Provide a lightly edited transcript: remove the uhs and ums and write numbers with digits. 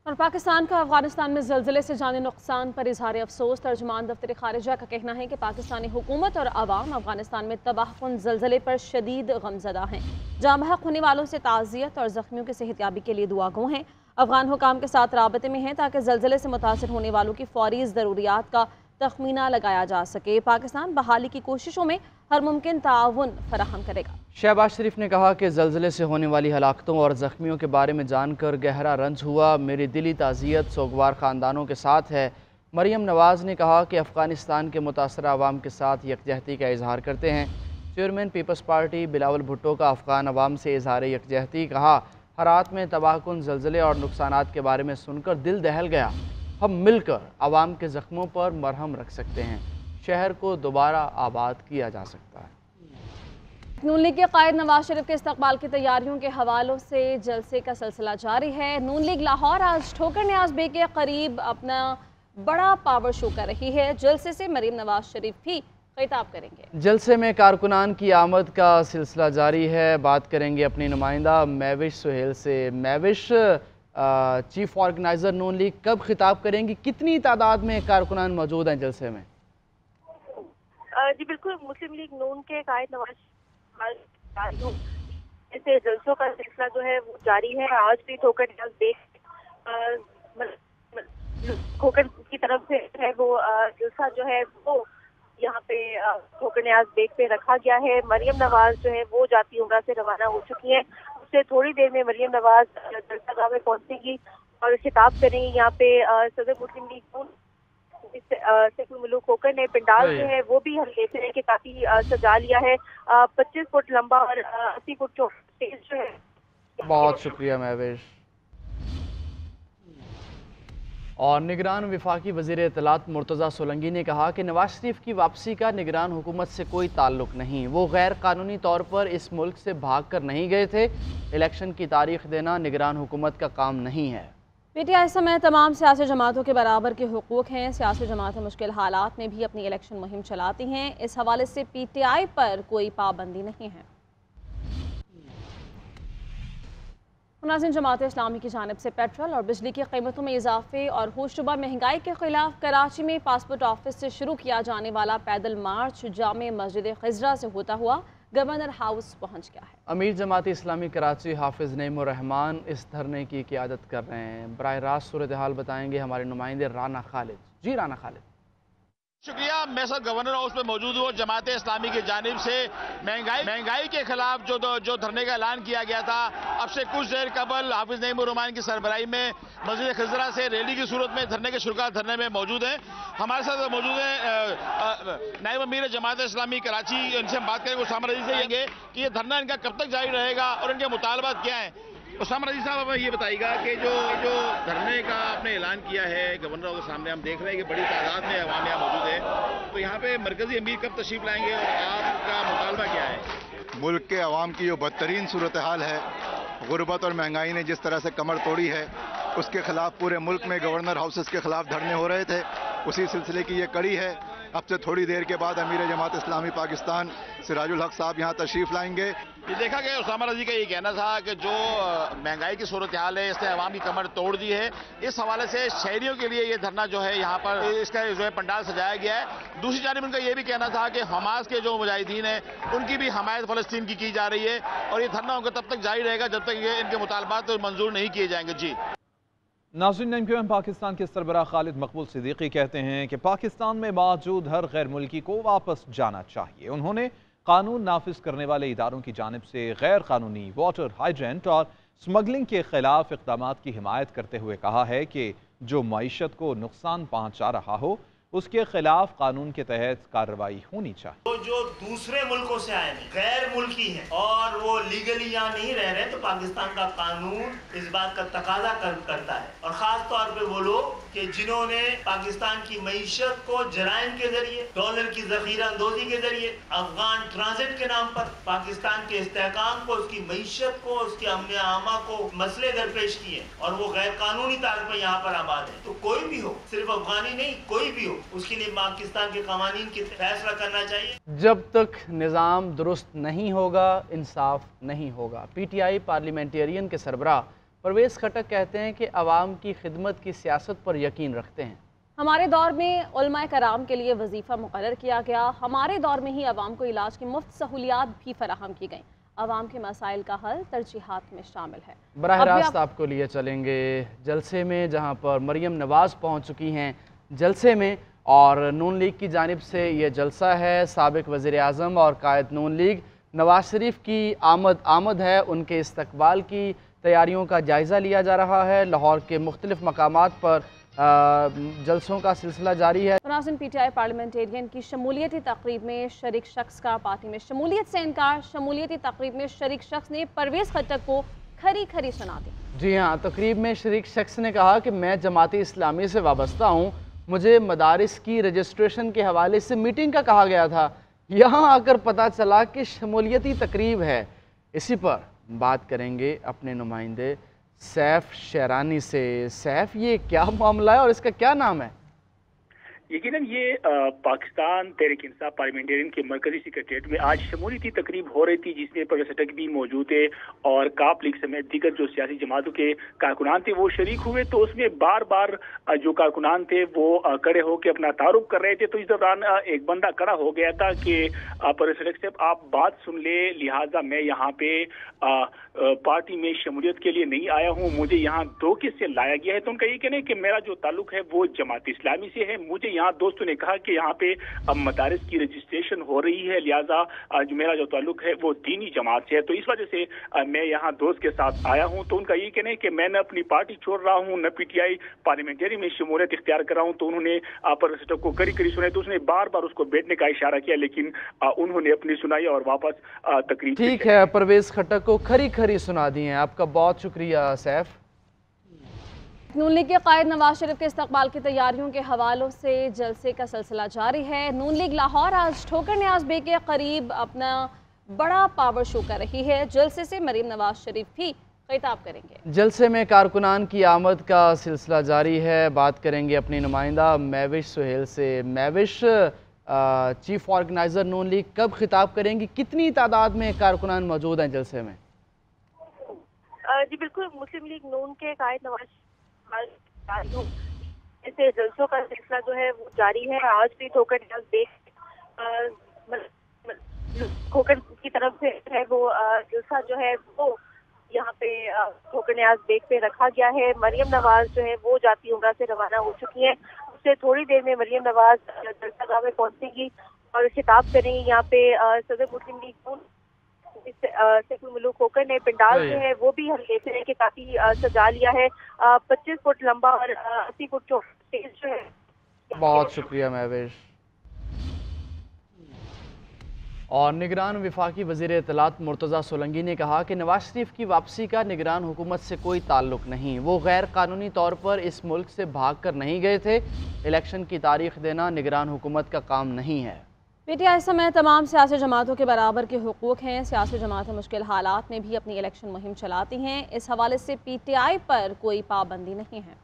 और पाकिस्तान का अफगानिस्तान में ज़लज़ले से जानी नुकसान पर इजहार अफसोस। तर्जुमान दफ्तर खारिजा का कहना है कि पाकिस्तानी हुकूमत और अवाम अफगानिस्तान में तबाहकुन ज़लज़ले पर शदीद गमज़दा हैं। जाँ बहक होने वालों से ताज़ियत और ज़ख्मियों की सेहतयाबी के लिए दुआ गो हैं। अफगान हुकाम के साथ राबते में हैं ताकि ज़लज़ले से मुतासर होने वालों की फौरी ज़रूरियात का तखमीना लगाया जा सके। पाकिस्तान बहाली की कोशिशों में हर मुमकिन ताउन फराहम करेगा। शहबाज शरीफ ने कहा कि ज़लज़ले से होने वाली हलाकतों और ज़ख्मियों के बारे में जानकर गहरा रंज हुआ। मेरी दिली ताज़ियत सोगवार ख़ानदानों के साथ है। मरियम नवाज़ ने कहा कि अफ़गानिस्तान के मुतासरा अवाम के साथ यकजहती का इजहार करते हैं। चेयरमैन पीपल्स पार्टी बिलावल भुट्टो का अफ़गान अवाम से इजहार यकजहती। कहा, हालात में तबाहकुन ज़लज़ले और नुकसानात के बारे में सुनकर दिल दहल गया। हम मिलकर अवाम के ज़ख्मों पर मरहम रख सकते हैं। शहर को दोबारा आबाद किया जा सकता है। नून लीग के कायद नवाज शरीफ के इस्तकबाल की तैयारियों के हवालों से जलसे का सिलसिला जारी है। नून लीग लाहौर आज ठोकर न्याज बे के करीब अपना बड़ा पावर शो कर रही है। जलसे से मरीम नवाज शरीफ भी खिताब करेंगे। जलसे में कारकुनान की आमद का सिलसिला जारी है। बात करेंगे अपनी नुमाइंदा महविश सुहेल से। महविश, चीफ ऑर्गेनाइजर नून लीग कब खिताब करेंगी? कितनी तादाद में कारकुनान मौजूद हैं जलसे में? जी बिल्कुल, मुस्लिम लीग नून के कायद नवाज ऐसे जलसों का सिलसिला जो है वो जारी है। आज भी ठोकर न्याज बेग ठोकर की तरफ से है वो जलसा जो है वो यहाँ पे ठोकर न्याज बेग पे रखा गया है। मरियम नवाज जो है वो जाती उमरा से रवाना हो चुकी हैं। उससे थोड़ी देर में मरियम नवाज जलसा गाह में पहुंचेगी और खिताब करेंगी। यहाँ पे सदर मुस्लिम लीग नून सैफुल मुल्क होकर ने पंडाल जो है वो भी हम देख रहे हैं कि काफी सजा लिया है। 25 फुट लंबा और 80 फुट चौड़ा जो है। बहुत शुक्रिया महविश। और निगरान वफाकी वज़ीर इत्तलात मुर्तज़ा सोलंकी ने कहा कि नवाज शरीफ की वापसी का निगरान हुकूमत से कोई ताल्लुक नहीं। वो गैर कानूनी तौर पर इस मुल्क से भाग कर नहीं गए थे। इलेक्शन की तारीख देना निगरान हुकूमत का काम नहीं है। PTI इस समय तमाम सियासी जमातों के बराबर के हुकूक हैं। सियासी जमातें मुश्किल हालात में भी अपनी इलेक्शन मुहिम चलाती हैं। इस हवाले से PTI पर कोई पाबंदी नहीं है। नाज़रीन, जमात इस्लामी की जानिब से पेट्रोल और बिजली की कीमतों में इजाफे और होशरुबा महंगाई के खिलाफ कराची में पासपोर्ट ऑफिस से शुरू किया जाने वाला पैदल मार्च जामे मस्जिद खिजरा से होता हुआ गवर्नर हाउस पहुंच गया है। अमीर जमात इस्लामी कराची हाफिज नईमुर रहमान इस धरने की क़ियादत कर रहे हैं। बराह रास्त सूरत हाल बताएंगे हमारे नुमाइंदे राना खालिद। जी राना खालिद। शुक्रिया। मैं सर गवर्नर हाउस में मौजूद हूँ। जमात इस्लामी की जानिब से महंगाई के खिलाफ जो धरने का ऐलान किया गया था, अब से कुछ देर कबल हाफिज नईमुर रहमान की सरबराही में मस्जिद खिजरा से रैली की सूरत में धरने के शुरुआत धरने में मौजूद हैं। हमारे साथ मौजूद हैं नायब अमीर जमात इस्लामी कराची। इनसे हम बात करेंगे, उसामा रज़ी से कहेंगे कि ये धरना इनका कब तक जारी रहेगा और इनके मुतालबात क्या हैं। उसामा रज़ी साहब, ये बताइएगा कि जो धरने का आपने ऐलान किया है गवर्नर के सामने, हम देख रहे हैं कि बड़ी तादाद में अवाम यहाँ मौजूद है, तो यहाँ पे मरकजी अमीर कब तशरीफ लाएंगे और आपका मुतालबा क्या है? मुल्क के अवाम की जो बदतरीन सूरत हाल है, गुर्बत और महंगाई ने जिस तरह से कमर तोड़ी है, उसके खिलाफ पूरे मुल्क में गवर्नर हाउसेस के खिलाफ धरने हो रहे थे। उसी सिलसिले की ये कड़ी है। अब से थोड़ी देर के बाद अमीर जमात इस्लामी पाकिस्तान सिराजुल हक साहब यहाँ तशरीफ लाएंगे। ये देखा गया उसामा रज़ी का ये कहना था कि जो महंगाई की सूरत हाल है इसने अवाम की कमर तोड़ दी है। इस हवाले से शहरियों के लिए ये धरना जो है यहाँ पर इसका जो है पंडाल सजाया गया है। दूसरी जानिब उनका ये भी कहना था कि हमास के जो मुजाहिदीन हैं उनकी भी हमायत फ़लस्तीन की जा रही है और ये धरना उनका तब तक जारी रहेगा जब तक ये इनके मुतालबात मंजूर नहीं किए जाएंगे। जी नाज़रीन, MQM पाकिस्तान के सरबराह खालिद मकबूल सिद्दीकी कहते हैं कि पाकिस्तान में मौजूद हर गैर मुल्की को वापस जाना चाहिए। उन्होंने कानून नाफिज करने वाले इदारों की जानिब से गैर कानूनी वाटर हाइजेंट और स्मगलिंग के खिलाफ इक़दाम की हिमायत करते हुए कहा है कि जो मईशत को नुकसान पहुँचा रहा हो उसके खिलाफ कानून के तहत कार्रवाई होनी चाहिए। जो दूसरे मुल्कों से आए हैं, गैर मुल्की हैं और वो लीगली यहाँ नहीं रह रहे, तो पाकिस्तान का कानून इस बात का तकाजा करता है। और खास तौर पे वो लोग कि जिन्होंने पाकिस्तान की मईशत को जराइम के जरिए, डॉलर की जखीरा अंदोजी के जरिए, अफगान ट्रांजिट के नाम पर पाकिस्तान के इस्तेहकाम को, उसकी मईशत को, उसके अमन आमा को मसले दरपेश किए और वो गैर कानूनी तौर पर यहाँ पर आबाद है। तो कोई भी हो, सिर्फ अफगानी नहीं, कोई भी हो, उसके लिए पाकिस्तान के कानून की फैसला करना चाहिए। जब तक निज़ाम दुरुस्त नहीं होगा इंसाफ नहीं होगा। PTI पार्लियामेंटेरियन के सरबराह परवेज़ खटक कहते हैं कि अवाम की खिदमत की सियासत पर यकीन रखते हैं। हमारे दौर में उलमाए कराम के लिए वजीफ़ा मुकर्रर किया गया। हमारे दौर में ही अवाम को इलाज की मुफ्त सहूलियात भी फराहम की गई। अवाम के मसाइल का हल तरजीहात में शामिल है। बराह रास्त आपको लिए चलेंगे जलसे में, जहां पर मरियम नवाज़ पहुंच चुकी हैं जलसे में, और नून लीग की जानिब से ये जलसा है। साबिक वज़ीर आज़म और कायद नून लीग नवाज शरीफ की आमद है। उनके इस्तकबाल की तैयारियों का जायज़ा लिया जा रहा है। लाहौर के मुख्तलिफ मकामात पर जलसों का सिलसिला जारी है। नाज़रीन, PTI पार्लियामेंटेरियन की शमूलियती तकरीब में शरीक शख्स का पार्टी में शमूलियत से इनकार। शमूलियती तकरीब में शरीक शख्स ने परवेज़ खटक को खरी खरी सुना दी। जी हाँ, तकरीब में शरीक शख्स ने कहा कि मैं जमात इस्लामी से वाबस्ता हूँ, मुझे मदारिस की रजिस्ट्रेशन के हवाले से मीटिंग का कहा गया था, यहाँ आकर पता चला कि शमूलियती तकरीब है। इसी पर बात करेंगे अपने नुमाइंदे सैफ शेरानी से। सैफ, ये क्या मामला है और इसका क्या नाम है? यकीनन ये पाकिस्तान तहरीक इंसाफ पार्लियामेंटेरियन के मरकजी सेक्रेटरीट में आज शमूलियती तकरीब हो रही थी, जिसमें परवेज़ खटक भी मौजूद थे और काप लीग समेत दीगर जो सियासी जमातों के कारकुनान थे वो शरीक हुए। तो उसमें बार बार जो कारकुनान थे वो खड़े होकर अपना तारुफ कर रहे थे। तो इस दौरान एक बंदा खड़ा हो गया था कि परवेज़ खटक साहब आप बात सुन ले, लिहाजा मैं यहाँ पे पार्टी में शमूलियत के लिए नहीं आया हूँ, मुझे यहाँ धोखे से लाया गया है। तो उनका ये कहना है कि मेरा जो ताल्लुक है वो जमात इस्लामी से है। मुझे यहाँ दोस्तों ने कहा कि यहाँ पे अब मदारिस की रजिस्ट्रेशन हो रही है, लिहाजा जो मेरा जो ताल्लुक है वो दीनी जमात से है, तो इस वजह से मैं यहाँ दोस्त के साथ आया हूँ। तो उनका ये कहना है कि मैं न अपनी पार्टी छोड़ रहा हूँ, न PTI पार्लियामेंट्री में शमूलियत इख्तियार कर रहा हूँ। तो उन्होंने परवेज़ खटक को करी करी सुनाई। तो उसने बार बार उसको बैठने का इशारा किया, लेकिन उन्होंने अपनी सुनाई और वापस तकरीब। ठीक है, परवेज़ खटक को खरी खरी सुना दी है। आपका बहुत शुक्रिया सैफ। नून लीग के कायद नवाज शरीफ के इस्तकबाल की तैयारियों के हवालों से जलसे का सिलसिला जारी है। नून लीग लाहौर आज ठोकर न्याज बे के करीब अपना बड़ा पावर शो कर रही है। जलसे से मरीम नवाज शरीफ भी खिताब करेंगे। जलसे में कारकुनान की आमद का सिलसिला जारी है। बात करेंगे अपनी नुमाइंदा महविश सुहेल से। महविश, चीफ ऑर्गेनाइजर नून लीग कब खिताब करेंगी? कितनी तादाद में कारकुनान मौजूद हैं जलसे में? जी बिल्कुल, मुस्लिम लीग नून के कायद नवाज ऐसे जलसों का सिलसिला जो है वो जारी है। आज भी ठोकर न्याज बेग ठोकर की तरफ से है वो जलसा जो है वो यहाँ पे ठोकर न्याज बेग पे रखा गया है। मरियम नवाज जो है वो जाती उमरा से रवाना हो चुकी है। उससे थोड़ी देर में मरियम नवाज जलसा गाह में पहुंचेगी और खिताब करेंगी। यहाँ पे सदर मुस्लिम लीग नून सैफुल मुल्क खोकर ने पंडाल जो है वो भी हम देख रहे हैं कि काफी सजा लिया है। 25 फुट लंबा और 80 फुट चौड़ा स्टेज जो है। बहुत शुक्रिया महवेश। और निगरान वफाकी वज़ीर इत्तलात मुर्तज़ा सोलंगी ने कहा कि नवाज शरीफ की वापसी का निगरान हुकूमत से कोई ताल्लुक नहीं। वो गैर कानूनी तौर पर इस मुल्क से भाग कर नहीं गए थे। इलेक्शन की तारीख देना निगरान हुकूमत का काम नहीं है। PTI समय तमाम सियासी जमातों के बराबर के हुकूक हैं। सियासी जमातें मुश्किल हालात में भी अपनी इलेक्शन मुहिम चलाती हैं। इस हवाले से PTI पर कोई पाबंदी नहीं है।